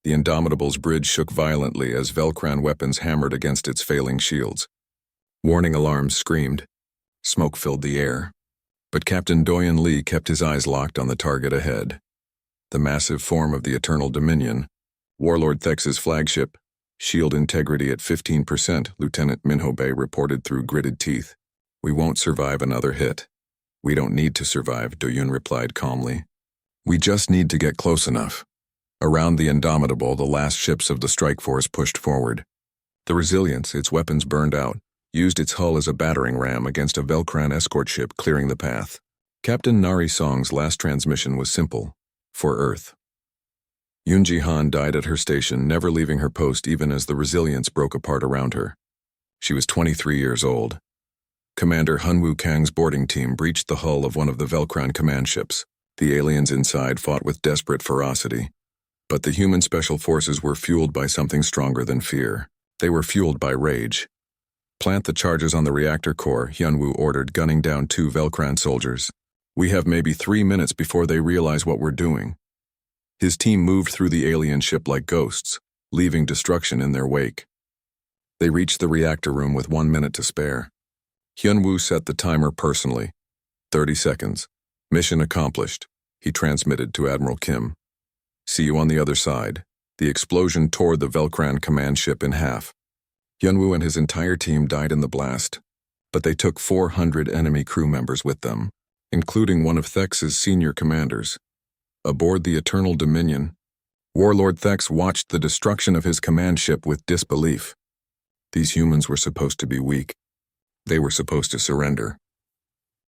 The Indomitable's bridge shook violently as Velcran weapons hammered against its failing shields. Warning alarms screamed. Smoke filled the air. But Captain Doyen Lee kept his eyes locked on the target ahead. The massive form of the Eternal Dominion, Warlord Thex's flagship, shield integrity at 15%, Lieutenant Minho Bay reported through gritted teeth. "We won't survive another hit." "We don't need to survive," Doyen replied calmly. "We just need to get close enough." Around the Indomitable, the last ships of the strike force pushed forward. The Resilience, its weapons burned out, used its hull as a battering ram against a Velcran escort ship clearing the path. Captain Nari Song's last transmission was simple: for Earth. Yunji Han died at her station, never leaving her post even as the Resilience broke apart around her. She was 23 years old. Commander Hunwoo Kang's boarding team breached the hull of one of the Velcran command ships. The aliens inside fought with desperate ferocity. But the human special forces were fueled by something stronger than fear. They were fueled by rage. "Plant the charges on the reactor core," Hyunwoo ordered, gunning down 2 Velcran soldiers. "We have maybe 3 minutes before they realize what we're doing." His team moved through the alien ship like ghosts, leaving destruction in their wake. They reached the reactor room with 1 minute to spare. Hyunwoo set the timer personally. 30 seconds. "Mission accomplished," he transmitted to Admiral Kim. "See you on the other side." The explosion tore the Velcran command ship in half. Hyunwoo and his entire team died in the blast, but they took 400 enemy crew members with them, including one of Thex's senior commanders. Aboard the Eternal Dominion, Warlord Thex watched the destruction of his command ship with disbelief. These humans were supposed to be weak. They were supposed to surrender.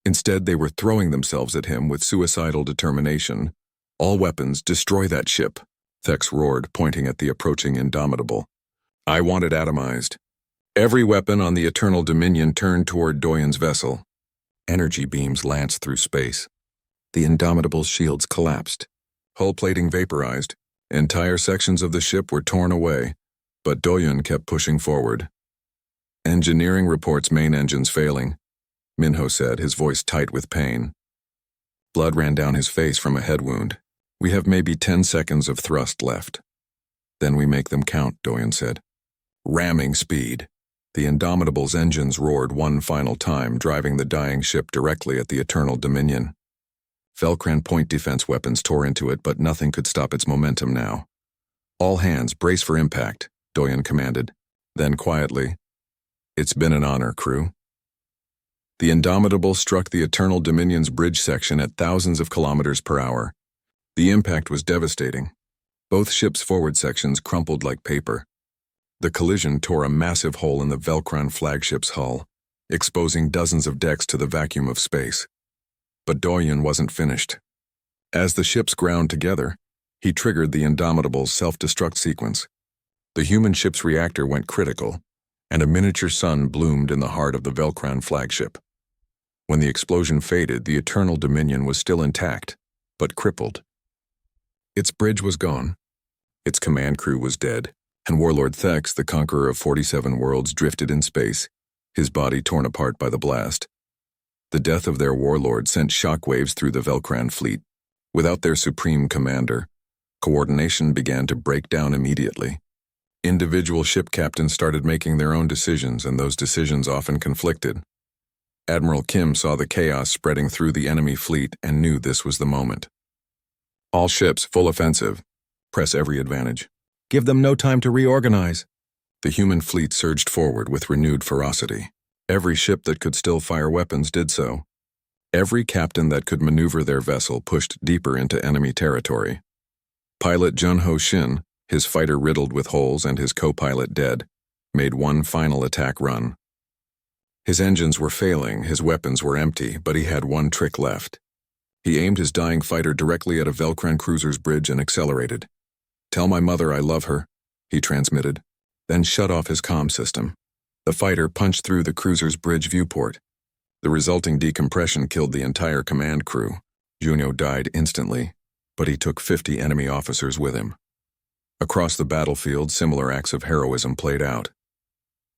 Instead, they were throwing themselves at him with suicidal determination. "All weapons, destroy that ship," Thex roared, pointing at the approaching Indomitable. "I want it atomized." Every weapon on the Eternal Dominion turned toward Doyen's vessel. Energy beams lanced through space. The Indomitable's shields collapsed. Hull plating vaporized. Entire sections of the ship were torn away, but Doyen kept pushing forward. "Engineering reports main engines failing," Minho said, his voice tight with pain. Blood ran down his face from a head wound. "We have maybe 10 seconds of thrust left." "Then we make them count," Doyen said. Ramming speed. The Indomitable's engines roared one final time, driving the dying ship directly at the Eternal Dominion. Velcran point defense weapons tore into it, but nothing could stop its momentum now. "All hands, brace for impact," Doyen commanded. Then quietly, "It's been an honor, crew." The Indomitable struck the Eternal Dominion's bridge section at thousands of kilometers per hour. The impact was devastating. Both ships' forward sections crumpled like paper. The collision tore a massive hole in the Velcran flagship's hull, exposing dozens of decks to the vacuum of space. But Doyen wasn't finished. As the ships ground together, he triggered the Indomitable's self-destruct sequence. The human ship's reactor went critical, and a miniature sun bloomed in the heart of the Velcran flagship. When the explosion faded, the Eternal Dominion was still intact, but crippled. Its bridge was gone. Its command crew was dead, and Warlord Thex, the conqueror of 47 worlds, drifted in space, his body torn apart by the blast. The death of their warlord sent shockwaves through the Velcran fleet. Without their supreme commander, coordination began to break down immediately. Individual ship captains started making their own decisions, and those decisions often conflicted. Admiral Kim saw the chaos spreading through the enemy fleet and knew this was the moment. "All ships, full offensive. Press every advantage. Give them no time to reorganize." The human fleet surged forward with renewed ferocity. Every ship that could still fire weapons did so. Every captain that could maneuver their vessel pushed deeper into enemy territory. Pilot Jun-Ho Shin, his fighter riddled with holes and his co-pilot dead, made one final attack run. His engines were failing, his weapons were empty, but he had one trick left. He aimed his dying fighter directly at a Velcran cruiser's bridge and accelerated. "Tell my mother I love her," he transmitted, then shut off his comm system. The fighter punched through the cruiser's bridge viewport. The resulting decompression killed the entire command crew. Junio died instantly, but he took 50 enemy officers with him. Across the battlefield, similar acts of heroism played out.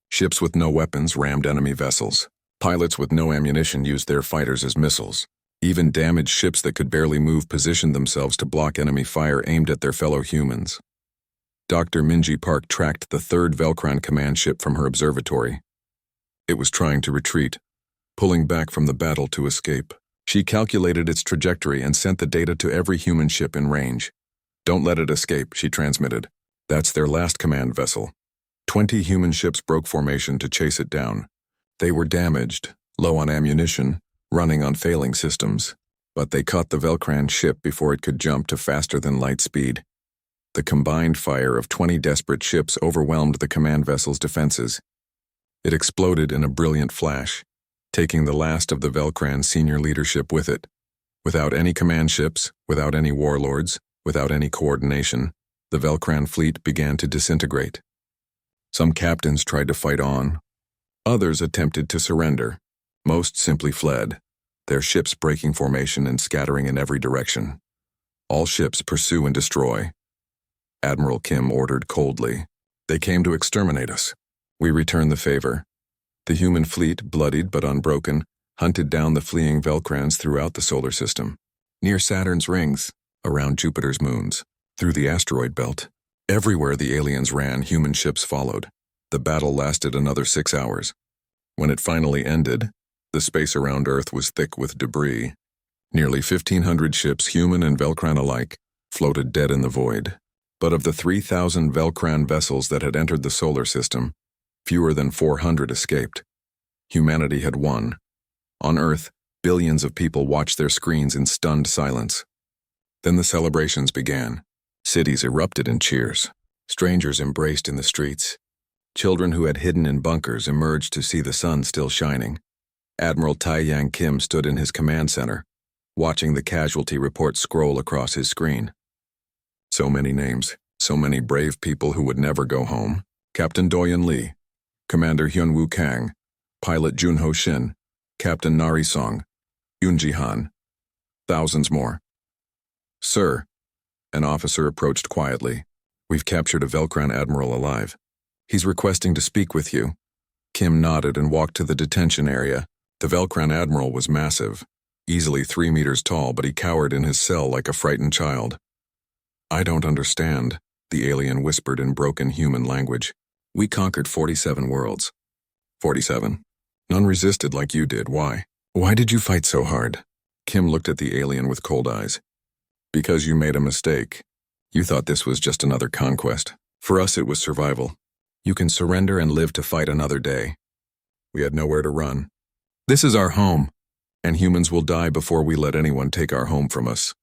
Ships with no weapons rammed enemy vessels. Pilots with no ammunition used their fighters as missiles. Even damaged ships that could barely move positioned themselves to block enemy fire aimed at their fellow humans. Dr. Minji Park tracked the third Velcron command ship from her observatory. It was trying to retreat, pulling back from the battle to escape. She calculated its trajectory and sent the data to every human ship in range. "Don't let it escape," she transmitted. "That's their last command vessel." 20 human ships broke formation to chase it down. They were damaged, low on ammunition, running on failing systems. But they caught the Velcran ship before it could jump to faster-than-light speed. The combined fire of 20 desperate ships overwhelmed the command vessel's defenses. It exploded in a brilliant flash, taking the last of the Velcran senior leadership with it. Without any command ships, without any warlords, without any coordination, the Velcran fleet began to disintegrate. Some captains tried to fight on. Others attempted to surrender. Most simply fled, their ships breaking formation and scattering in every direction. "All ships pursue and destroy," Admiral Kim ordered coldly. "They came to exterminate us. We return the favor." The human fleet, bloodied but unbroken, hunted down the fleeing Velcrans throughout the solar system. Near Saturn's rings, around Jupiter's moons, through the asteroid belt. Everywhere the aliens ran, human ships followed. The battle lasted another 6 hours. When it finally ended, the space around Earth was thick with debris. Nearly 1,500 ships, human and Velcran alike, floated dead in the void. But of the 3,000 Velcran vessels that had entered the solar system, fewer than 400 escaped. Humanity had won. On Earth, billions of people watched their screens in stunned silence. Then the celebrations began. Cities erupted in cheers. Strangers embraced in the streets. Children who had hidden in bunkers emerged to see the sun still shining. Admiral Taiyang Kim stood in his command center, watching the casualty report scroll across his screen. So many names, so many brave people who would never go home. Captain Doyen Lee, Commander Hyunwoo Kang, Pilot Junho Shin, Captain Nari Song, Yoonji Han. Thousands more. "Sir," an officer approached quietly. "We've captured a Velcran admiral alive. He's requesting to speak with you." Kim nodded and walked to the detention area. The Velcran admiral was massive, easily 3 meters tall, but he cowered in his cell like a frightened child. "I don't understand," the alien whispered in broken human language. "We conquered 47 worlds." 47. "None resisted like you did. Why? Why did you fight so hard?" Kim looked at the alien with cold eyes. "Because you made a mistake. You thought this was just another conquest. For us it was survival. You can surrender and live to fight another day. We had nowhere to run. This is our home, and humans will die before we let anyone take our home from us."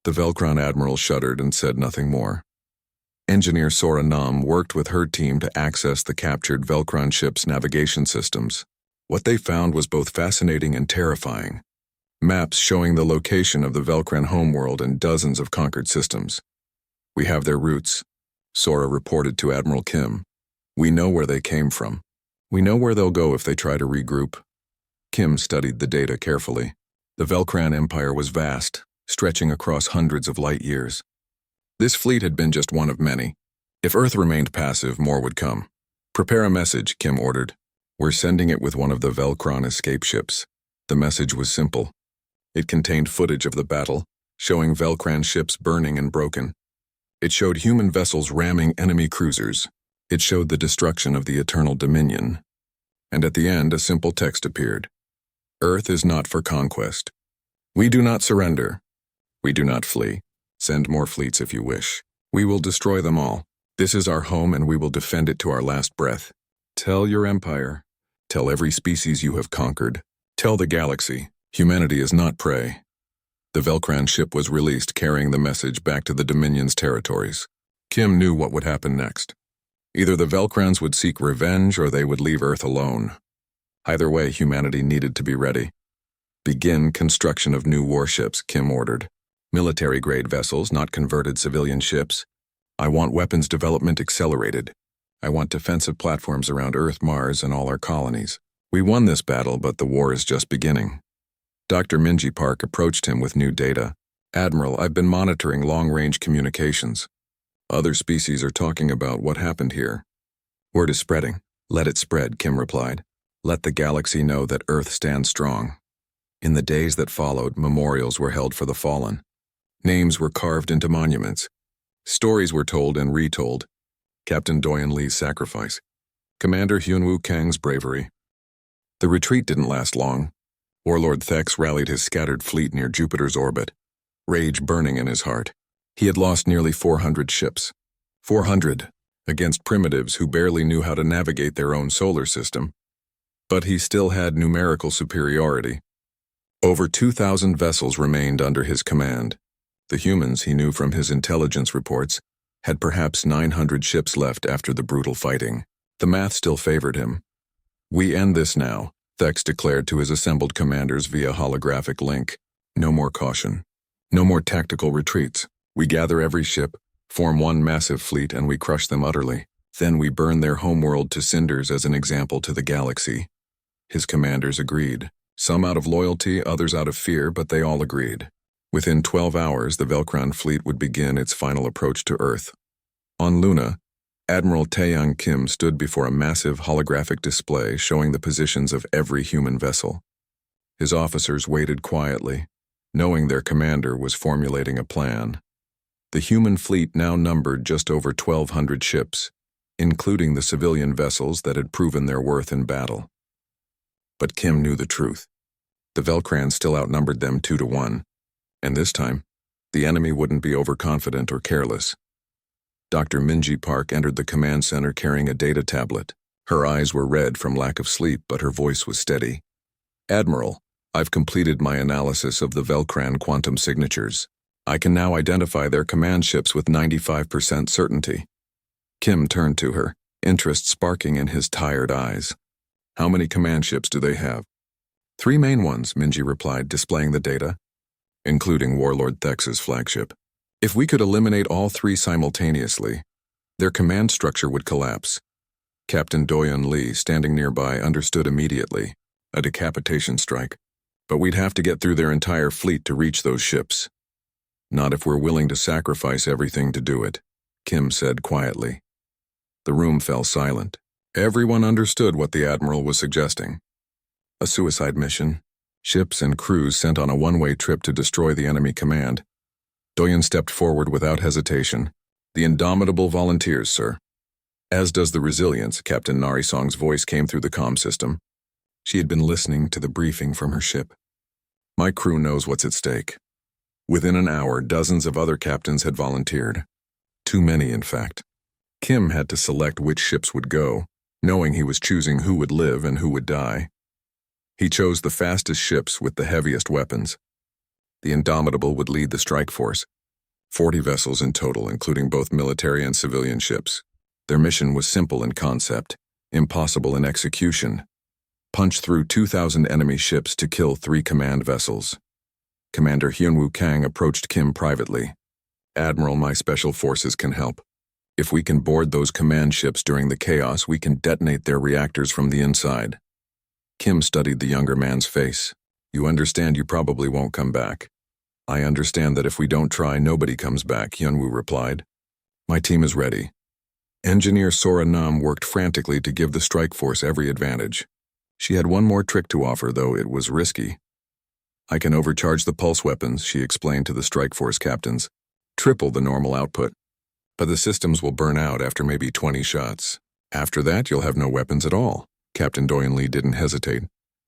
The Velcron admiral shuddered and said nothing more. Engineer Sora Nam worked with her team to access the captured Velcron ship's navigation systems. What they found was both fascinating and terrifying. Maps showing the location of the Velcran homeworld and dozens of conquered systems. "We have their routes," Sora reported to Admiral Kim. "We know where they came from. We know where they'll go if they try to regroup." Kim studied the data carefully. The Velcran Empire was vast, stretching across hundreds of light years. This fleet had been just one of many. If Earth remained passive, more would come. "Prepare a message," Kim ordered. "We're sending it with one of the Velcron escape ships." The message was simple. It contained footage of the battle, showing Velcran ships burning and broken. It showed human vessels ramming enemy cruisers. It showed the destruction of the Eternal Dominion. And at the end, a simple text appeared. "Earth is not for conquest. We do not surrender. We do not flee. Send more fleets if you wish. We will destroy them all. This is our home and we will defend it to our last breath. Tell your empire. Tell every species you have conquered. Tell the galaxy, humanity is not prey." The Velcran ship was released, carrying the message back to the Dominion's territories. Kim knew what would happen next. Either the Velcrans would seek revenge or they would leave Earth alone. Either way, humanity needed to be ready. "Begin construction of new warships," Kim ordered. "Military-grade vessels, not converted civilian ships. I want weapons development accelerated. I want defensive platforms around Earth, Mars, and all our colonies. We won this battle, but the war is just beginning." Dr. Minji Park approached him with new data. "Admiral, I've been monitoring long-range communications. Other species are talking about what happened here." "Word is spreading. Let it spread," Kim replied. "Let the galaxy know that Earth stands strong." In the days that followed, memorials were held for the fallen. Names were carved into monuments. Stories were told and retold. Captain Doyen Lee's sacrifice. Commander Hyunwoo Kang's bravery. The retreat didn't last long. Warlord Thex rallied his scattered fleet near Jupiter's orbit, rage burning in his heart. He had lost nearly 400 ships. 400 against primitives who barely knew how to navigate their own solar system. But he still had numerical superiority. Over 2,000 vessels remained under his command. The humans, he knew from his intelligence reports, had perhaps 900 ships left after the brutal fighting. The math still favored him. "We end this now," Thex declared to his assembled commanders via holographic link. "No more caution. No more tactical retreats. We gather every ship, form one massive fleet, and we crush them utterly. Then we burn their homeworld to cinders as an example to the galaxy." His commanders agreed. Some out of loyalty, others out of fear, but they all agreed. Within 12 hours, the Velcron fleet would begin its final approach to Earth. On Luna, Admiral Taeyang Kim stood before a massive holographic display showing the positions of every human vessel. His officers waited quietly, knowing their commander was formulating a plan. The human fleet now numbered just over 1,200 ships, including the civilian vessels that had proven their worth in battle. But Kim knew the truth. The Velcrans still outnumbered them 2-1, and this time, the enemy wouldn't be overconfident or careless. Dr. Minji Park entered the command center carrying a data tablet. Her eyes were red from lack of sleep, but her voice was steady. "Admiral, I've completed my analysis of the Velcran quantum signatures. I can now identify their command ships with 95% certainty." Kim turned to her, interest sparking in his tired eyes. "How many command ships do they have?" "3 main ones," Minji replied, displaying the data, including Warlord Thex's flagship. "If we could eliminate all 3 simultaneously, their command structure would collapse." Captain Doyen Lee, standing nearby, understood immediately. A decapitation strike. "But we'd have to get through their entire fleet to reach those ships." "Not if we're willing to sacrifice everything to do it," Kim said quietly. The room fell silent. Everyone understood what the Admiral was suggesting. A suicide mission. Ships and crews sent on a one-way trip to destroy the enemy command. Doyen stepped forward without hesitation. "The indomitable volunteers, sir." "As does the resilience," Captain Narisong's voice came through the comm system. She had been listening to the briefing from her ship. "My crew knows what's at stake." Within an hour, dozens of other captains had volunteered. Too many, in fact. Kim had to select which ships would go, knowing he was choosing who would live and who would die. He chose the fastest ships with the heaviest weapons. The Indomitable would lead the strike force. 40 vessels in total, including both military and civilian ships. Their mission was simple in concept, impossible in execution. Punch through 2,000 enemy ships to kill 3 command vessels. Commander Hyunwoo Kang approached Kim privately. "Admiral, my special forces can help. If we can board those command ships during the chaos, we can detonate their reactors from the inside." Kim studied the younger man's face. "You understand you probably won't come back." "I understand that if we don't try, nobody comes back," Hyunwoo replied. "My team is ready." Engineer Sora Nam worked frantically to give the strike force every advantage. She had one more trick to offer, though it was risky. "I can overcharge the pulse weapons," she explained to the strike force captains. "Triple the normal output. But the systems will burn out after maybe 20 shots. After that, you'll have no weapons at all." Captain Doyen Lee didn't hesitate.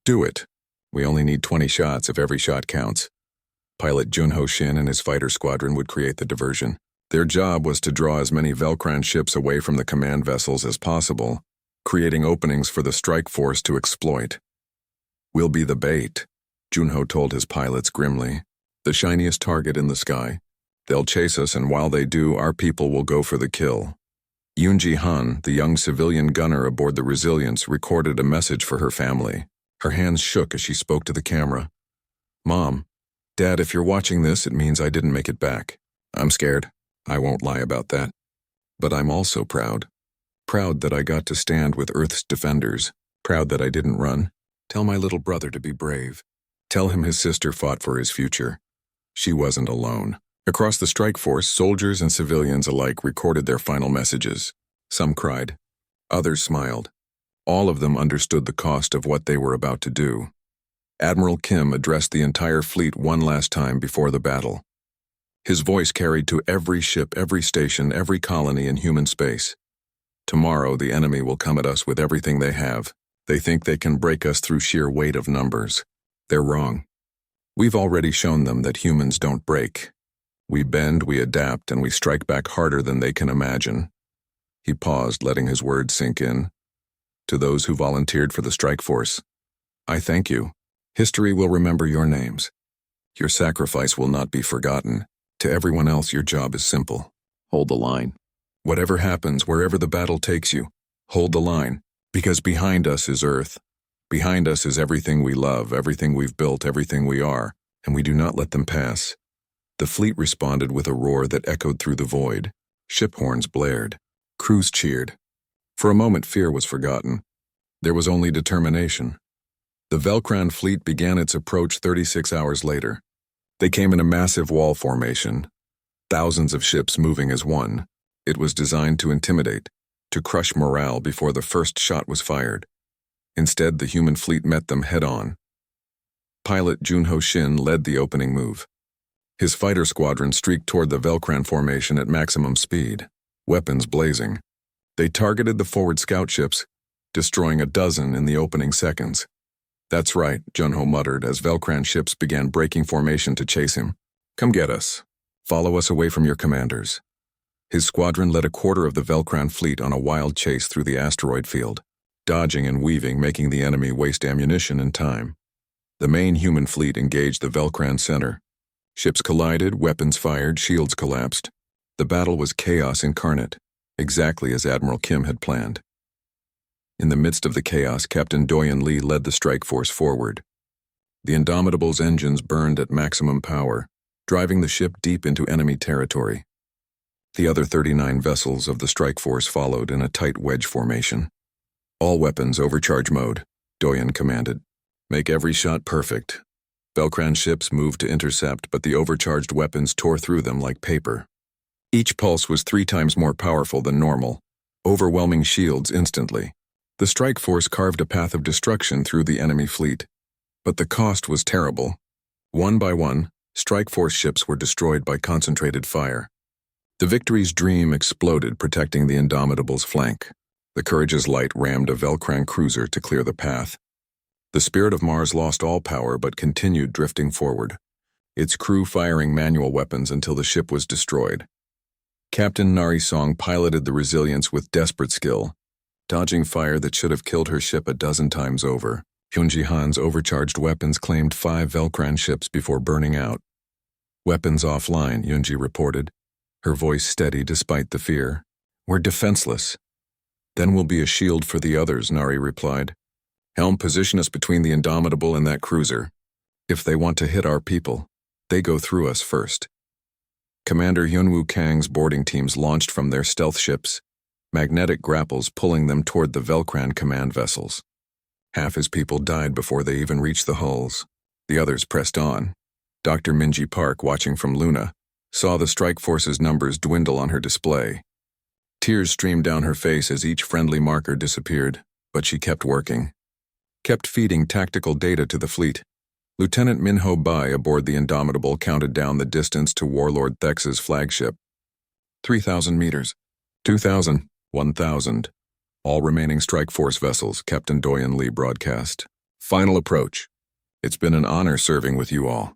"Do it. We only need 20 shots if every shot counts." Pilot Junho Shin and his fighter squadron would create the diversion. Their job was to draw as many Velcran ships away from the command vessels as possible, creating openings for the strike force to exploit. "We'll be the bait," Junho told his pilots grimly. "The shiniest target in the sky. They'll chase us, and while they do, our people will go for the kill." Yoonji Han, the young civilian gunner aboard the Resilience, recorded a message for her family. Her hands shook as she spoke to the camera. "Mom, Dad, if you're watching this, it means I didn't make it back. I'm scared. I won't lie about that. But I'm also proud. Proud that I got to stand with Earth's defenders. Proud that I didn't run. Tell my little brother to be brave. Tell him his sister fought for his future. She wasn't alone." Across the strike force, soldiers and civilians alike recorded their final messages. Some cried. Others smiled. All of them understood the cost of what they were about to do. Admiral Kim addressed the entire fleet one last time before the battle. His voice carried to every ship, every station, every colony in human space. Tomorrow the enemy will come at us with everything they have. They think they can break us through sheer weight of numbers. They're wrong. We've already shown them that humans don't break. We bend, we adapt, and we strike back harder than they can imagine. He paused, letting his words sink in. To those who volunteered for the strike force, I thank you. History will remember your names. Your sacrifice will not be forgotten. To everyone else, your job is simple. Hold the line. Whatever happens, wherever the battle takes you, hold the line, because behind us is Earth. Behind us is everything we love, everything we've built, everything we are, and we do not let them pass. The fleet responded with a roar that echoed through the void. Ship horns blared. Crews cheered. For a moment, fear was forgotten. There was only determination. The Velcran fleet began its approach 36 hours later. They came in a massive wall formation, thousands of ships moving as one. It was designed to intimidate, to crush morale before the first shot was fired. Instead, the human fleet met them head-on. Pilot Junho Shin led the opening move. His fighter squadron streaked toward the Velcran formation at maximum speed, weapons blazing. They targeted the forward scout ships, destroying a dozen in the opening seconds. That's right, Junho muttered as Velcran ships began breaking formation to chase him. Come get us. Follow us away from your commanders. His squadron led a quarter of the Velcran fleet on a wild chase through the asteroid field, dodging and weaving, making the enemy waste ammunition and time. The main human fleet engaged the Velcran center. Ships collided, weapons fired, shields collapsed. The battle was chaos incarnate, exactly as Admiral Kim had planned. In the midst of the chaos, Captain Doyen Lee led the strike force forward. The Indomitable's engines burned at maximum power, driving the ship deep into enemy territory. The other 39 vessels of the strike force followed in a tight wedge formation. All weapons overcharge mode, Doyen commanded. Make every shot perfect. Velcran ships moved to intercept, but the overcharged weapons tore through them like paper. Each pulse was 3 times more powerful than normal, overwhelming shields instantly. The strike force carved a path of destruction through the enemy fleet. But the cost was terrible. One by one, strike force ships were destroyed by concentrated fire. The Victory's Dream exploded, protecting the Indomitable's flank. The Courage's Light rammed a Velcran cruiser to clear the path. The Spirit of Mars lost all power but continued drifting forward, its crew firing manual weapons until the ship was destroyed. Captain Nari Song piloted the Resilience with desperate skill, dodging fire that should have killed her ship a dozen times over. Hyunji Han's overcharged weapons claimed 5 Velcran ships before burning out. Weapons offline, Yunji reported, her voice steady despite the fear. We're defenseless. Then we'll be a shield for the others, Nari replied. Helm, position us between the Indomitable and that cruiser. If they want to hit our people, they go through us first. Commander Hyunwoo Kang's boarding teams launched from their stealth ships, magnetic grapples pulling them toward the Velcran command vessels. Half his people died before they even reached the hulls. The others pressed on. Dr. Minji Park, watching from Luna, saw the strike force's numbers dwindle on her display. Tears streamed down her face as each friendly marker disappeared, but she kept working. Kept feeding tactical data to the fleet. Lieutenant Minho Bai aboard the Indomitable counted down the distance to Warlord Thex's flagship. 3,000 meters. 2,000. 1,000. All remaining strike force vessels, Captain Doyen Lee broadcast. Final approach. It's been an honor serving with you all.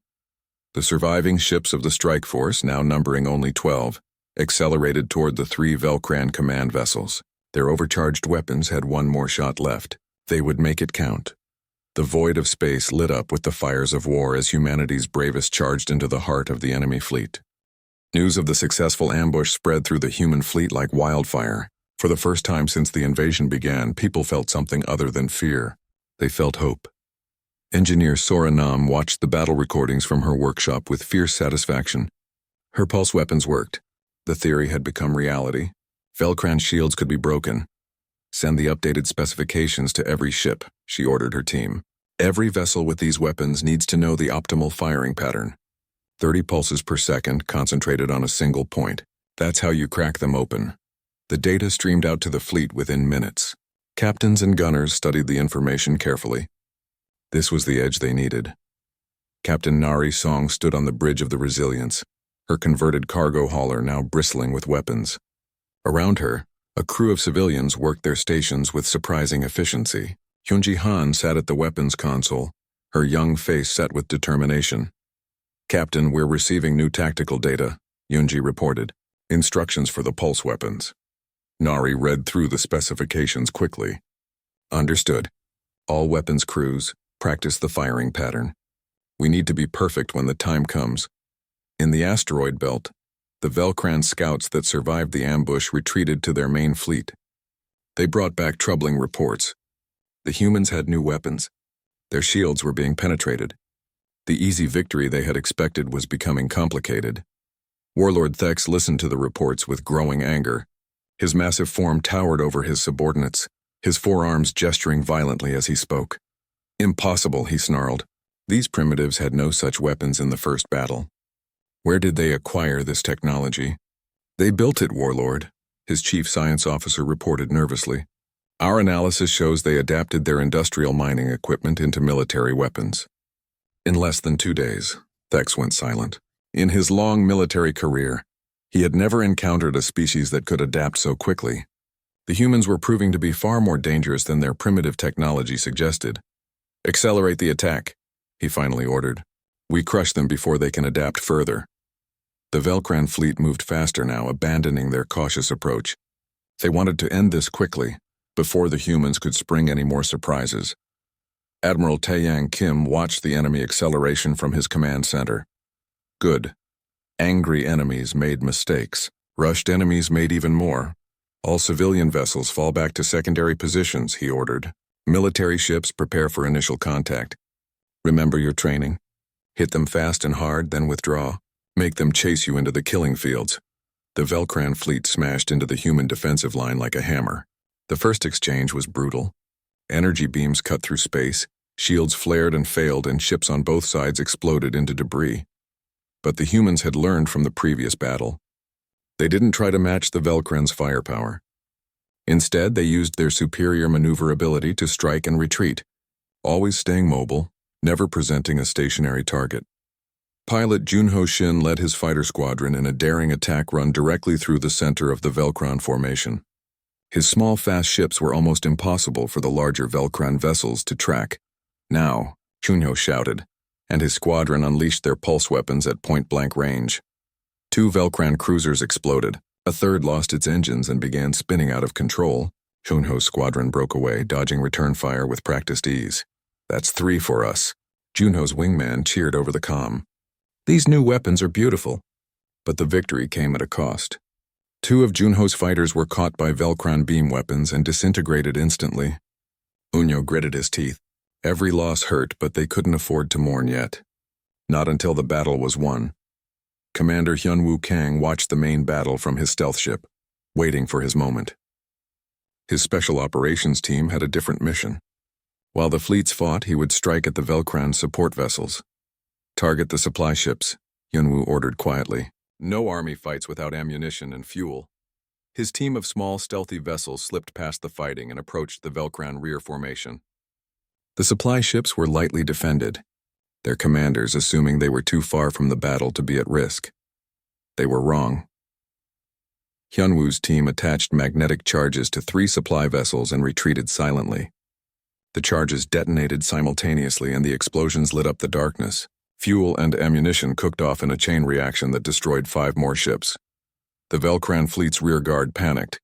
The surviving ships of the strike force, now numbering only 12, accelerated toward the 3 Velcran command vessels. Their overcharged weapons had 1 more shot left. They would make it count. The void of space lit up with the fires of war as humanity's bravest charged into the heart of the enemy fleet. News of the successful ambush spread through the human fleet like wildfire. For the first time since the invasion began, people felt something other than fear. They felt hope. Engineer Sora Nam watched the battle recordings from her workshop with fierce satisfaction. Her pulse weapons worked. The theory had become reality. Velcran shields could be broken. Send the updated specifications to every ship, she ordered her team. Every vessel with these weapons needs to know the optimal firing pattern. 30 pulses per second concentrated on a single point. That's how you crack them open. The data streamed out to the fleet within minutes. Captains and gunners studied the information carefully. This was the edge they needed. Captain Nari Song stood on the bridge of the Resilience, her converted cargo hauler now bristling with weapons. Around her, a crew of civilians worked their stations with surprising efficiency. Hyunji Han sat at the weapons console, her young face set with determination. "Captain, we're receiving new tactical data," Yunji reported. "Instructions for the pulse weapons." Nari read through the specifications quickly. "Understood. All weapons crews, practice the firing pattern. We need to be perfect when the time comes." In the asteroid belt, the Velcran scouts that survived the ambush retreated to their main fleet. They brought back troubling reports. The humans had new weapons. Their shields were being penetrated. The easy victory they had expected was becoming complicated. Warlord Thex listened to the reports with growing anger. His massive form towered over his subordinates, his forearms gesturing violently as he spoke. "Impossible," he snarled. "These primitives had no such weapons in the first battle. Where did they acquire this technology?" "They built it, Warlord," his chief science officer reported nervously. "Our analysis shows they adapted their industrial mining equipment into military weapons." In less than 2 days, Thex went silent. In his long military career, he had never encountered a species that could adapt so quickly. The humans were proving to be far more dangerous than their primitive technology suggested. "Accelerate the attack," he finally ordered. "We crush them before they can adapt further." The Velcran fleet moved faster now, abandoning their cautious approach. They wanted to end this quickly, before the humans could spring any more surprises. Admiral Taeyang Kim watched the enemy acceleration from his command center. Good. Angry enemies made mistakes. Rushed enemies made even more. "All civilian vessels fall back to secondary positions," he ordered. "Military ships prepare for initial contact. Remember your training. Hit them fast and hard, then withdraw. Make them chase you into the killing fields." The Velcran fleet smashed into the human defensive line like a hammer. The first exchange was brutal. Energy beams cut through space, shields flared and failed, and ships on both sides exploded into debris. But the humans had learned from the previous battle. They didn't try to match the Velcran's firepower. Instead, they used their superior maneuverability to strike and retreat, always staying mobile, never presenting a stationary target. Pilot Junho Shin led his fighter squadron in a daring attack run directly through the center of the Velcran formation. His small, fast ships were almost impossible for the larger Velcran vessels to track. "Now," Junho shouted, and his squadron unleashed their pulse weapons at point-blank range. 2 Velcran cruisers exploded. A third lost its engines and began spinning out of control. Junho's squadron broke away, dodging return fire with practiced ease. "That's 3 for us." Junho's wingman cheered over the comm. "These new weapons are beautiful." But the victory came at a cost. 2 of Junho's fighters were caught by Velcran beam weapons and disintegrated instantly. Unyo gritted his teeth. Every loss hurt, but they couldn't afford to mourn yet. Not until the battle was won. Commander Hyunwoo Kang watched the main battle from his stealth ship, waiting for his moment. His special operations team had a different mission. While the fleets fought, he would strike at the Velcran support vessels. "Target the supply ships," Hyunwoo ordered quietly. "No army fights without ammunition and fuel." His team of small, stealthy vessels slipped past the fighting and approached the Velcran rear formation. The supply ships were lightly defended, their commanders assuming they were too far from the battle to be at risk. They were wrong. Hyunwoo's team attached magnetic charges to 3 supply vessels and retreated silently. The charges detonated simultaneously and the explosions lit up the darkness. Fuel and ammunition cooked off in a chain reaction that destroyed 5 more ships. The Velcran fleet's rear guard panicked,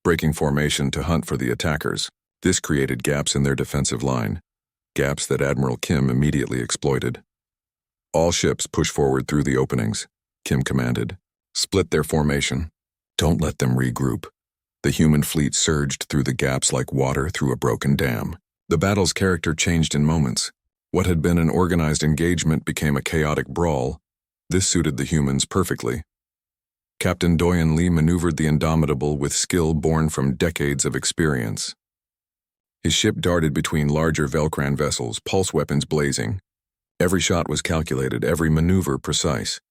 breaking formation to hunt for the attackers. This created gaps in their defensive line, gaps that Admiral Kim immediately exploited. "All ships push forward through the openings," Kim commanded. "Split their formation. Don't let them regroup." The human fleet surged through the gaps like water through a broken dam. The battle's character changed in moments. What had been an organized engagement became a chaotic brawl. This suited the humans perfectly. Captain Doyen Lee maneuvered the Indomitable with skill born from decades of experience. His ship darted between larger Velcran vessels, pulse weapons blazing. Every shot was calculated, every maneuver precise.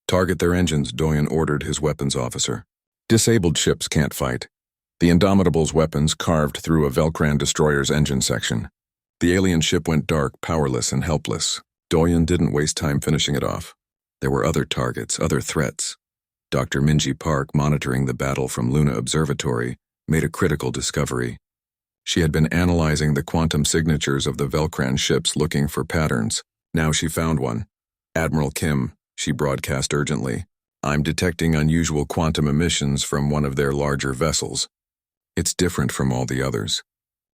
"Target their engines," Doyen ordered his weapons officer. "Disabled ships can't fight." The Indomitable's weapons carved through a Velcran destroyer's engine section. The alien ship went dark, powerless and helpless. Doyen didn't waste time finishing it off. There were other targets, other threats. Dr. Minji Park, monitoring the battle from Luna Observatory, made a critical discovery. She had been analyzing the quantum signatures of the Velcran ships looking for patterns. Now she found one. "Admiral Kim," she broadcast urgently, "I'm detecting unusual quantum emissions from one of their larger vessels. It's different from all the others.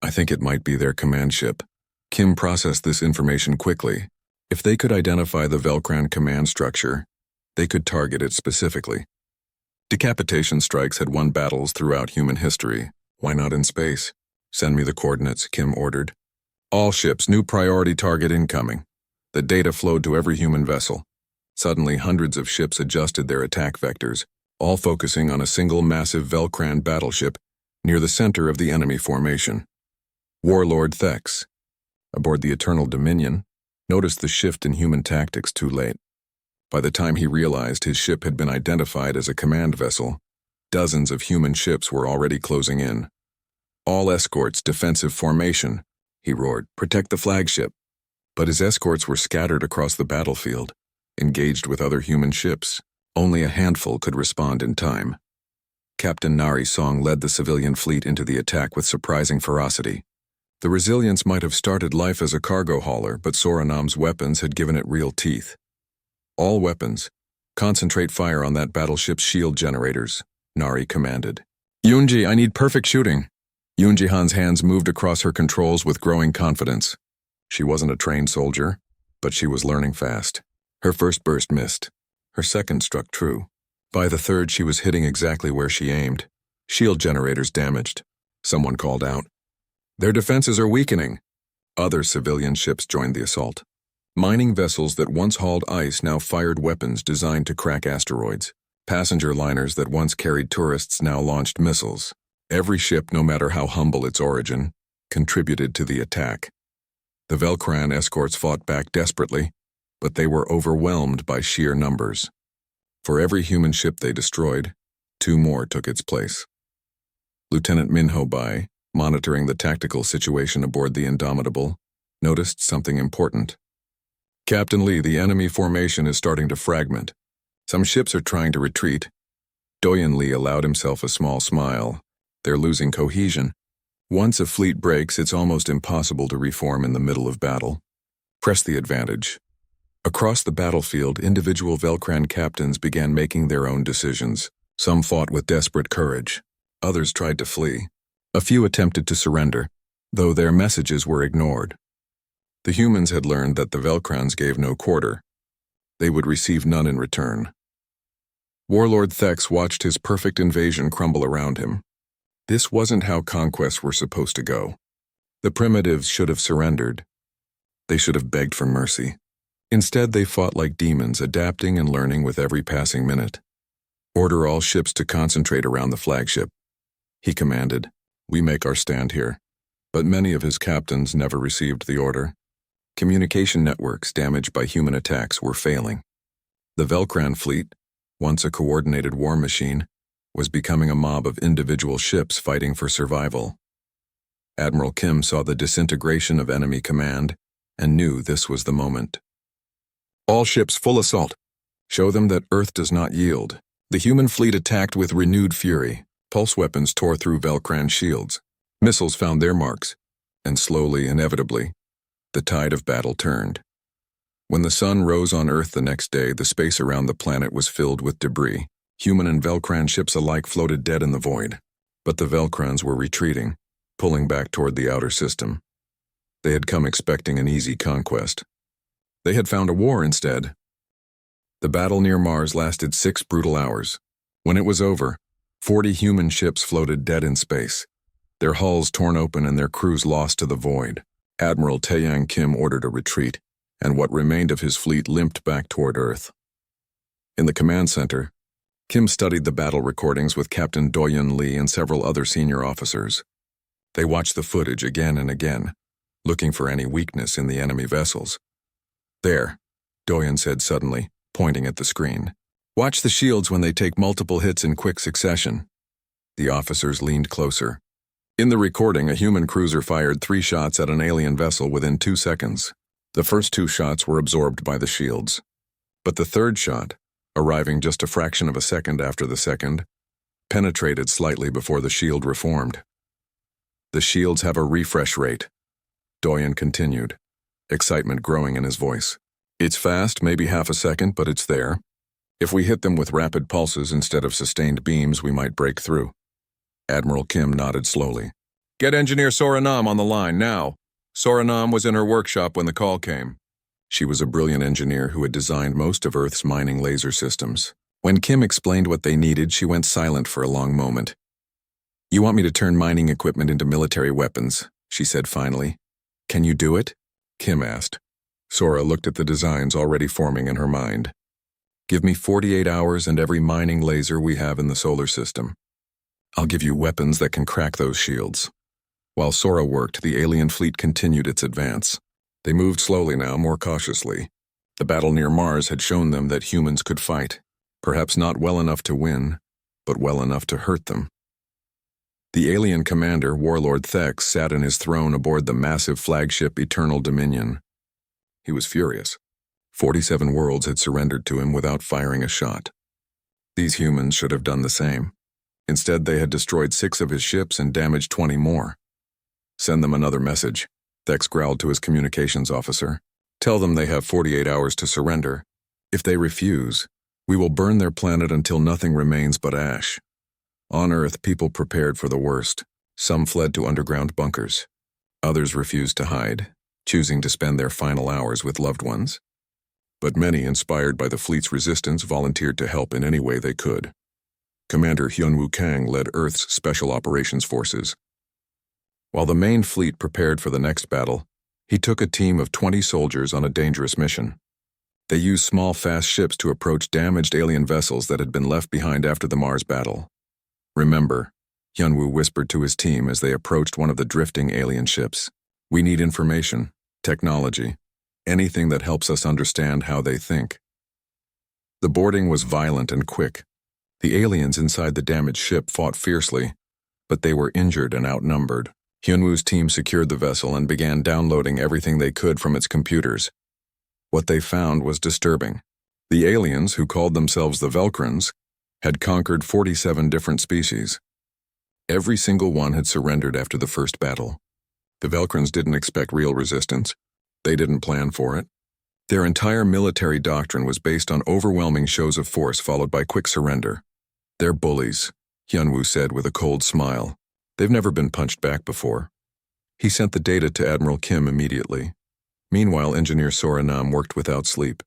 I think it might be their command ship." Kim processed this information quickly. If they could identify the Velcran command structure, they could target it specifically. Decapitation strikes had won battles throughout human history. Why not in space? "Send me the coordinates," Kim ordered. "All ships, new priority target incoming." The data flowed to every human vessel. Suddenly, hundreds of ships adjusted their attack vectors, all focusing on a single massive Velcran battleship near the center of the enemy formation. Warlord Thex, aboard the Eternal Dominion, noticed the shift in human tactics too late. By the time he realized his ship had been identified as a command vessel, dozens of human ships were already closing in. "All escorts, defensive formation," he roared. "Protect the flagship." But his escorts were scattered across the battlefield, engaged with other human ships. Only a handful could respond in time. Captain Nari Song led the civilian fleet into the attack with surprising ferocity. The Resilience might have started life as a cargo hauler, but Soranam's weapons had given it real teeth. "All weapons, concentrate fire on that battleship's shield generators," Nari commanded. "Yoonji, I need perfect shooting." Yoonji Han's hands moved across her controls with growing confidence. She wasn't a trained soldier, but she was learning fast. Her first burst missed. Her second struck true. By the third, she was hitting exactly where she aimed. "Shield generators damaged," someone called out. "Their defenses are weakening." Other civilian ships joined the assault. Mining vessels that once hauled ice now fired weapons designed to crack asteroids. Passenger liners that once carried tourists now launched missiles. Every ship, no matter how humble its origin, contributed to the attack. The Velcran escorts fought back desperately, but they were overwhelmed by sheer numbers. For every human ship they destroyed, 2 more took its place. Lieutenant Minho Bai, monitoring the tactical situation aboard the Indomitable, noticed something important. "Captain Lee, the enemy formation is starting to fragment. Some ships are trying to retreat." Doyen Lee allowed himself a small smile. "They're losing cohesion. Once a fleet breaks, it's almost impossible to reform in the middle of battle. Press the advantage." Across the battlefield, individual Velcran captains began making their own decisions. Some fought with desperate courage. Others tried to flee. A few attempted to surrender, though their messages were ignored. The humans had learned that the Velcrans gave no quarter. They would receive none in return. Warlord Thex watched his perfect invasion crumble around him. This wasn't how conquests were supposed to go. The primitives should have surrendered. They should have begged for mercy. Instead, they fought like demons, adapting and learning with every passing minute. "Order all ships to concentrate around the flagship," he commanded. "We make our stand here." But many of his captains never received the order. Communication networks damaged by human attacks were failing. The Velcran fleet, once a coordinated war machine, was becoming a mob of individual ships fighting for survival. Admiral Kim saw the disintegration of enemy command and knew this was the moment. "All ships, full assault. Show them that Earth does not yield." The human fleet attacked with renewed fury. Pulse weapons tore through Velcran shields. Missiles found their marks, and slowly, inevitably, the tide of battle turned. When the sun rose on Earth the next day, the space around the planet was filled with debris. Human and Velcran ships alike floated dead in the void. But the Velcrans were retreating, pulling back toward the outer system. They had come expecting an easy conquest. They had found a war instead. The battle near Mars lasted 6 brutal hours. When it was over, 40 human ships floated dead in space, their hulls torn open and their crews lost to the void. Admiral Taeyang Kim ordered a retreat, and what remained of his fleet limped back toward Earth. In the command center, Kim studied the battle recordings with Captain Doyen Lee and several other senior officers. They watched the footage again and again, looking for any weakness in the enemy vessels. "There," Doyen said suddenly, pointing at the screen. "Watch the shields when they take multiple hits in quick succession." The officers leaned closer. In the recording, a human cruiser fired 3 shots at an alien vessel within 2 seconds. The first 2 shots were absorbed by the shields. But the third shot, arriving just a fraction of a second after the second, penetrated slightly before the shield reformed. The shields have a refresh rate, Doyen continued, excitement growing in his voice. It's fast, maybe half a second, but it's there. If we hit them with rapid pulses instead of sustained beams, we might break through. Admiral Kim nodded slowly. Get Engineer Soranam on the line, now. Soranam was in her workshop when the call came. She was a brilliant engineer who had designed most of Earth's mining laser systems. When Kim explained what they needed, she went silent for a long moment. You want me to turn mining equipment into military weapons, she said finally. Can you do it? Kim asked. Sora looked at the designs already forming in her mind. Give me 48 hours and every mining laser we have in the solar system. I'll give you weapons that can crack those shields. While Sora worked, the alien fleet continued its advance. They moved slowly now, more cautiously. The battle near Mars had shown them that humans could fight, perhaps not well enough to win, but well enough to hurt them. The alien commander, Warlord Thex, sat in his throne aboard the massive flagship Eternal Dominion. He was furious. 47 worlds had surrendered to him without firing a shot. These humans should have done the same. Instead, they had destroyed 6 of his ships and damaged 20 more. Send them another message, Thex growled to his communications officer. Tell them they have 48 hours to surrender. If they refuse, we will burn their planet until nothing remains but ash. On Earth, people prepared for the worst. Some fled to underground bunkers. Others refused to hide, choosing to spend their final hours with loved ones. But many, inspired by the fleet's resistance, volunteered to help in any way they could. Commander Hyunwoo Kang led Earth's Special Operations Forces. While the main fleet prepared for the next battle, he took a team of 20 soldiers on a dangerous mission. They used small, fast ships to approach damaged alien vessels that had been left behind after the Mars battle. Remember, Hyunwoo whispered to his team as they approached one of the drifting alien ships. We need information, technology, anything that helps us understand how they think. The boarding was violent and quick. The aliens inside the damaged ship fought fiercely, but they were injured and outnumbered. Hyunwoo's team secured the vessel and began downloading everything they could from its computers. What they found was disturbing. The aliens, who called themselves the Velkrans, had conquered 47 different species. Every single one had surrendered after the first battle. The Velkrans didn't expect real resistance. They didn't plan for it. Their entire military doctrine was based on overwhelming shows of force followed by quick surrender. They're bullies, Hyunwoo said with a cold smile. They've never been punched back before. He sent the data to Admiral Kim immediately. Meanwhile, Engineer Soranam worked without sleep.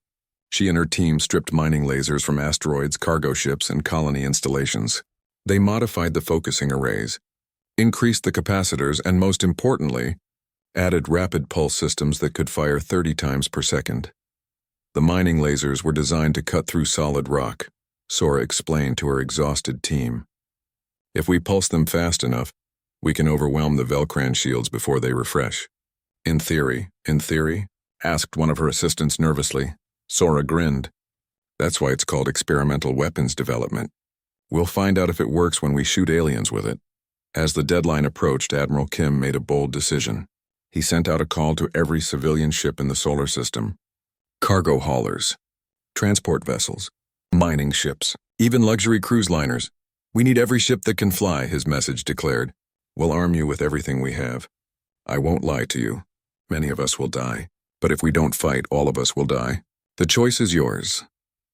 She and her team stripped mining lasers from asteroids, cargo ships, and colony installations. They modified the focusing arrays, increased the capacitors, and most importantly, added rapid pulse systems that could fire 30 times per second. The mining lasers were designed to cut through solid rock, Sora explained to her exhausted team. If we pulse them fast enough, we can overwhelm the Velkran shields before they refresh. In theory, asked one of her assistants nervously. Sora grinned. That's why it's called experimental weapons development. We'll find out if it works when we shoot aliens with it. As the deadline approached, Admiral Kim made a bold decision. He sent out a call to every civilian ship in the solar system. Cargo haulers, transport vessels, mining ships, even luxury cruise liners. We need every ship that can fly, his message declared. We'll arm you with everything we have. I won't lie to you. Many of us will die. But if we don't fight, all of us will die. The choice is yours.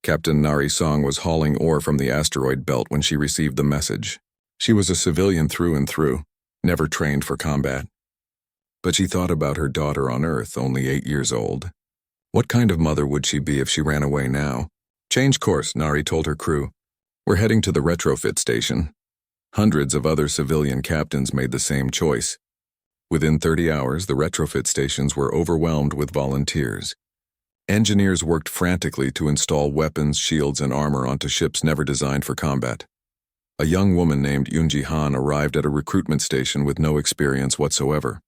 Captain Nari Song was hauling ore from the asteroid belt when she received the message. She was a civilian through and through, never trained for combat. But she thought about her daughter on Earth, only 8 years old. What kind of mother would she be if she ran away now? Change course, Nari told her crew. We're heading to the retrofit station. Hundreds of other civilian captains made the same choice. Within 30 hours, the retrofit stations were overwhelmed with volunteers. Engineers worked frantically to install weapons, shields, and armor onto ships never designed for combat. A young woman named Yoonji Han arrived at a recruitment station with no experience whatsoever.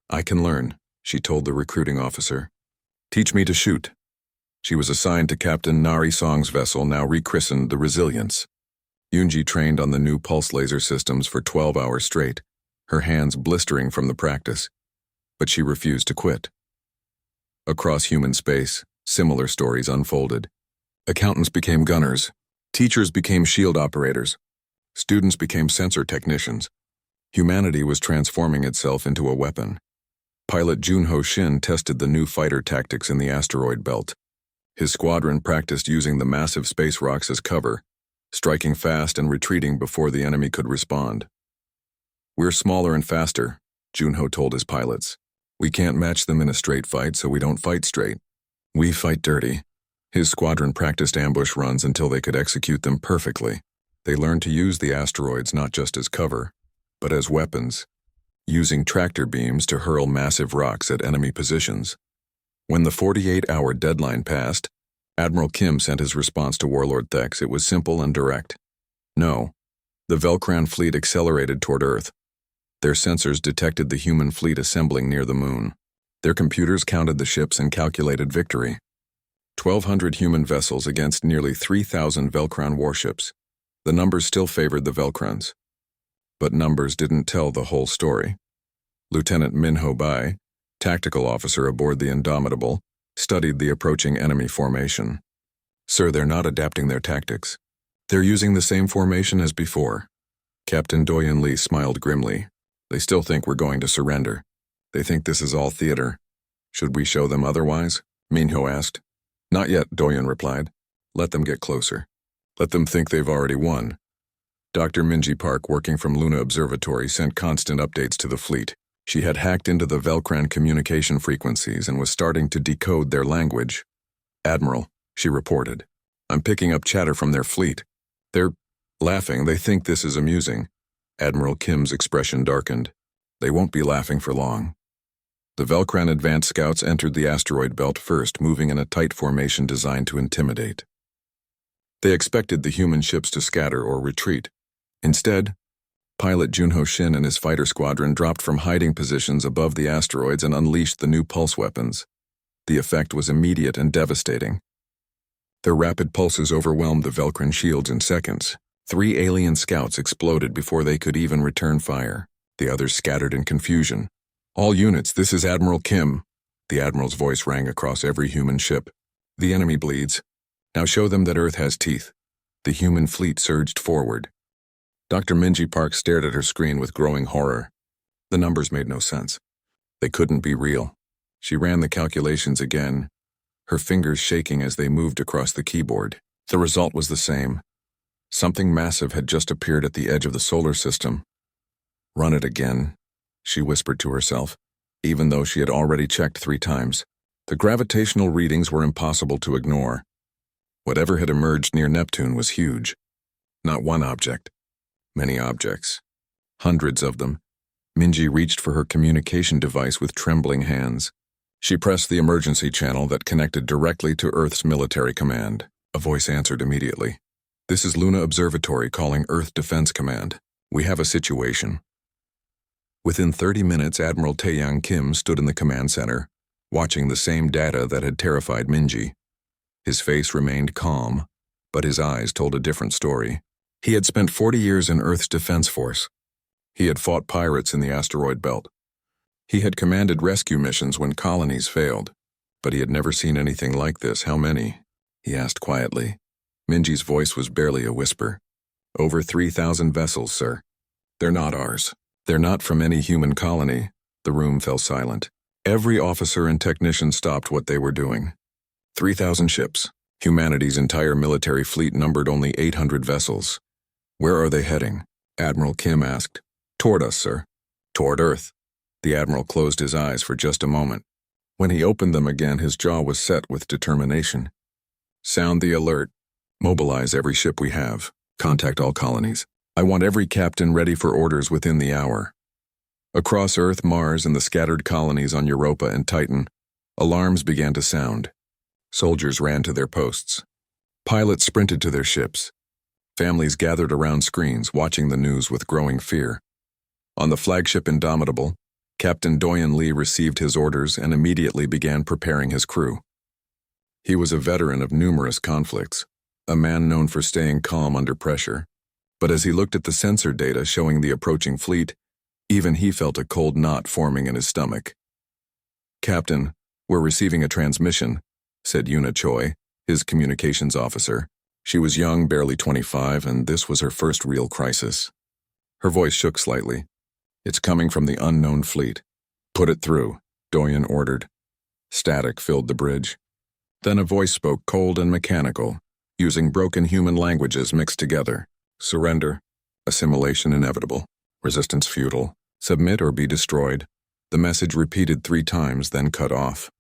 I can learn, she told the recruiting officer. Teach me to shoot. She was assigned to Captain Nari Song's vessel, now rechristened the Resilience. Yoonji trained on the new pulse laser systems for 12 hours straight, her hands blistering from the practice. But she refused to quit. Across human space, Similar stories unfolded. Accountants became gunners. Teachers became shield operators. Students became sensor technicians. Humanity was transforming itself into a weapon. Pilot Junho Shin tested the new fighter tactics in the asteroid belt. His squadron practiced using the massive space rocks as cover, striking fast and retreating before the enemy could respond. "We're smaller and faster," Junho told his pilots. "We can't match them in a straight fight, so we don't fight straight. We fight dirty." His squadron practiced ambush runs until they could execute them perfectly. They learned to use the asteroids not just as cover, but as weapons, using tractor beams to hurl massive rocks at enemy positions. When the 48-hour deadline passed, Admiral Kim sent his response to Warlord Thex. It was simple and direct. No. The Velcran fleet accelerated toward Earth. Their sensors detected the human fleet assembling near the moon. Their computers counted the ships and calculated victory. 1,200 human vessels against nearly 3,000 Velcran warships. The numbers still favored the Velcrans. But numbers didn't tell the whole story. Lieutenant Minho Bai, tactical officer aboard the Indomitable, studied the approaching enemy formation. "Sir, they're not adapting their tactics. They're using the same formation as before." Captain Doyen Lee smiled grimly. "They still think we're going to surrender. They think this is all theater. Should we show them otherwise?" Minho asked. "Not yet," Doyen replied. "Let them get closer. Let them think they've already won." Dr. Minji Park, working from Luna Observatory, sent constant updates to the fleet. She had hacked into the Velcran communication frequencies and was starting to decode their language. "Admiral," she reported, "I'm picking up chatter from their fleet. They're laughing. They think this is amusing." Admiral Kim's expression darkened. "They won't be laughing for long." The Velcran advanced scouts entered the asteroid belt first, moving in a tight formation designed to intimidate. They expected the human ships to scatter or retreat. Instead, Pilot Junho Shin and his fighter squadron dropped from hiding positions above the asteroids and unleashed the new pulse weapons. The effect was immediate and devastating. Their rapid pulses overwhelmed the Velcran shields in seconds. 3 alien scouts exploded before they could even return fire. The others scattered in confusion. "All units, this is Admiral Kim." The Admiral's voice rang across every human ship. "The enemy bleeds. Now show them that Earth has teeth." The human fleet surged forward. Dr. Minji Park stared at her screen with growing horror. The numbers made no sense. They couldn't be real. She ran the calculations again, her fingers shaking as they moved across the keyboard. The result was the same. Something massive had just appeared at the edge of the solar system. "Run it again," she whispered to herself, even though she had already checked 3 times. The gravitational readings were impossible to ignore. Whatever had emerged near Neptune was huge. Not one object. Many objects. Hundreds of them. Minji reached for her communication device with trembling hands. She pressed the emergency channel that connected directly to Earth's military command. A voice answered immediately. "This is Luna Observatory calling Earth Defense Command. We have a situation." Within 30 minutes, Admiral Taeyang Kim stood in the command center, watching the same data that had terrified Minji. His face remained calm, but his eyes told a different story. He had spent 40 years in Earth's Defense Force. He had fought pirates in the asteroid belt. He had commanded rescue missions when colonies failed, but he had never seen anything like this. "How many?" he asked quietly. Minji's voice was barely a whisper. "Over 3,000 vessels, sir. They're not ours. They're not from any human colony." The room fell silent. Every officer and technician stopped what they were doing. 3,000 ships. Humanity's entire military fleet numbered only 800 vessels. "Where are they heading?" Admiral Kim asked. "Toward us, sir." "Toward Earth." The Admiral closed his eyes for just a moment. When he opened them again, his jaw was set with determination. "Sound the alert. Mobilize every ship we have. Contact all colonies. I want every captain ready for orders within the hour." Across Earth, Mars, and the scattered colonies on Europa and Titan, alarms began to sound. Soldiers ran to their posts. Pilots sprinted to their ships. Families gathered around screens, watching the news with growing fear. On the flagship Indomitable, Captain Doyen Lee received his orders and immediately began preparing his crew. He was a veteran of numerous conflicts, a man known for staying calm under pressure. But as he looked at the sensor data showing the approaching fleet, even he felt a cold knot forming in his stomach. "Captain, we're receiving a transmission," said Yuna Choi, his communications officer. She was young, barely 25, and this was her first real crisis. Her voice shook slightly. It's coming from the unknown fleet. Put it through, Doyen ordered. Static filled the bridge. Then a voice spoke cold and mechanical, using broken human languages mixed together. Surrender. Assimilation inevitable. Resistance futile. Submit or be destroyed. The message repeated 3 times, then cut off.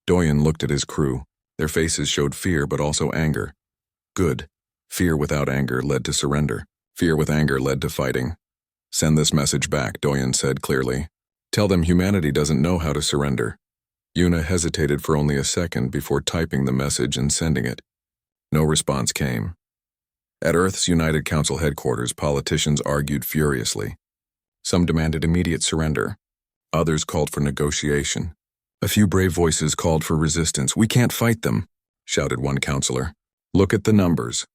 Doyen looked at his crew. Their faces showed fear but also anger. Good. Fear without anger led to surrender. Fear with anger led to fighting. Send this message back, Doyen said clearly. Tell them humanity doesn't know how to surrender. Yuna hesitated for only a second before typing the message and sending it. No response came. At Earth's United Council headquarters, politicians argued furiously. Some demanded immediate surrender. Others called for negotiation. A few brave voices called for resistance. We can't fight them, shouted one counselor. Look at the numbers.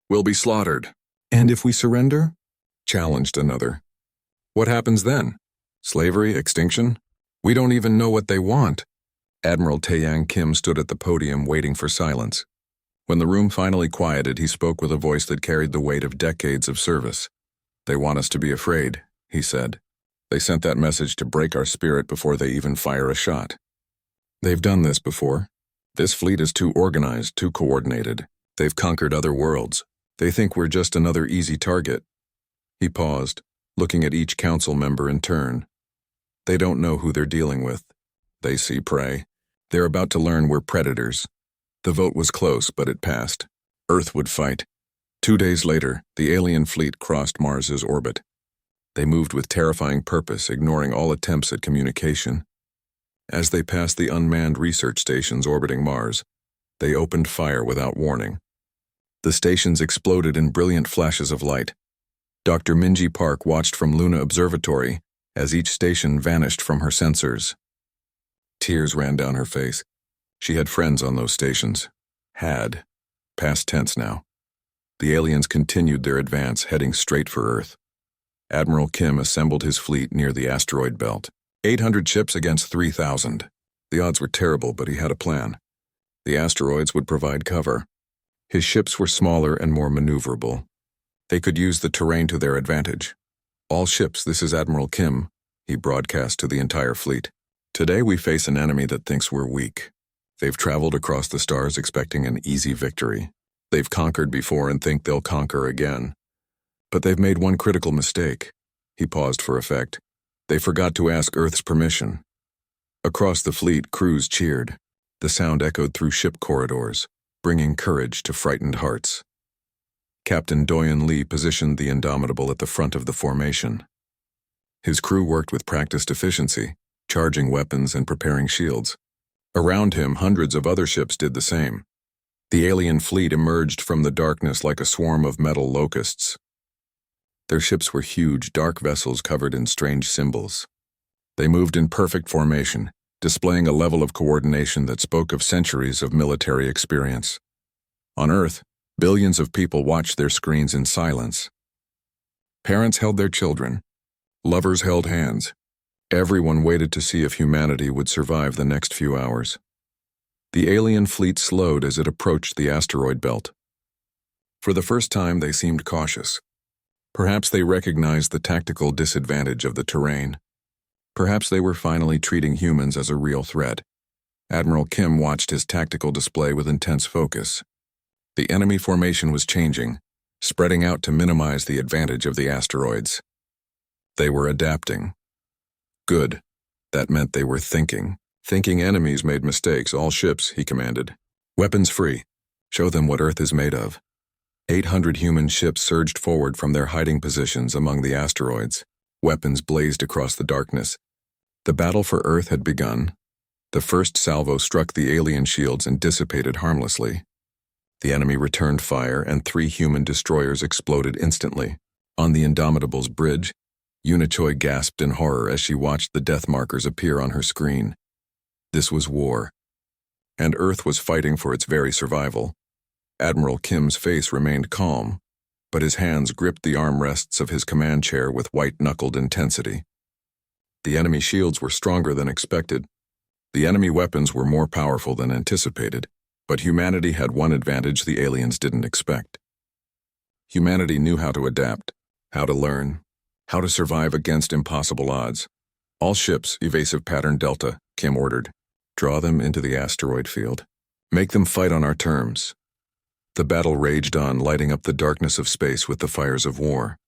We'll be slaughtered. And if we surrender? Challenged another. What happens then? Slavery, extinction? We don't even know what they want. Admiral Taeyang Kim stood at the podium waiting for silence. When the room finally quieted, he spoke with a voice that carried the weight of decades of service. They want us to be afraid, he said. They sent that message to break our spirit before they even fire a shot. They've done this before. This fleet is too organized, too coordinated. They've conquered other worlds. They think we're just another easy target. He paused, looking at each council member in turn. They don't know who they're dealing with. They see prey. They're about to learn we're predators. The vote was close, but it passed. Earth would fight. 2 days later, the alien fleet crossed Mars's orbit. They moved with terrifying purpose, ignoring all attempts at communication. As they passed the unmanned research stations orbiting Mars, they opened fire without warning. The stations exploded in brilliant flashes of light. Dr. Minji Park watched from Luna Observatory as each station vanished from her sensors. Tears ran down her face. She had friends on those stations. Had. Past tense now. The aliens continued their advance, heading straight for Earth. Admiral Kim assembled his fleet near the asteroid belt. 800 ships against 3,000. The odds were terrible, but he had a plan. The asteroids would provide cover. His ships were smaller and more maneuverable. They could use the terrain to their advantage. All ships, this is Admiral Kim, he broadcast to the entire fleet. Today we face an enemy that thinks we're weak. They've traveled across the stars expecting an easy victory. They've conquered before and think they'll conquer again. But they've made one critical mistake. He paused for effect. They forgot to ask Earth's permission. Across the fleet, crews cheered. The sound echoed through ship corridors, bringing courage to frightened hearts. Captain Doyen Lee positioned the Indomitable at the front of the formation. His crew worked with practiced efficiency, charging weapons and preparing shields. Around him, hundreds of other ships did the same. The alien fleet emerged from the darkness like a swarm of metal locusts. Their ships were huge, dark vessels covered in strange symbols. They moved in perfect formation, displaying a level of coordination that spoke of centuries of military experience. On Earth, billions of people watched their screens in silence. Parents held their children. Lovers held hands. Everyone waited to see if humanity would survive the next few hours. The alien fleet slowed as it approached the asteroid belt. For the first time, they seemed cautious. Perhaps they recognized the tactical disadvantage of the terrain. Perhaps they were finally treating humans as a real threat. Admiral Kim watched his tactical display with intense focus. The enemy formation was changing, spreading out to minimize the advantage of the asteroids. They were adapting. Good. That meant they were thinking. Thinking enemies made mistakes, all ships, he commanded. Weapons free. Show them what Earth is made of. 800 human ships surged forward from their hiding positions among the asteroids. Weapons blazed across the darkness. The battle for Earth had begun. The first salvo struck the alien shields and dissipated harmlessly. The enemy returned fire, and 3 human destroyers exploded instantly. On the Indomitable's bridge, Yuna Choi gasped in horror as she watched the death markers appear on her screen. This was war, and Earth was fighting for its very survival. Admiral Kim's face remained calm, but his hands gripped the armrests of his command chair with white-knuckled intensity. The enemy shields were stronger than expected. The enemy weapons were more powerful than anticipated. But humanity had one advantage the aliens didn't expect. Humanity knew how to adapt, how to learn, how to survive against impossible odds. All ships, evasive pattern Delta, Kim ordered. Draw them into the asteroid field. Make them fight on our terms. The battle raged on, lighting up the darkness of space with the fires of war.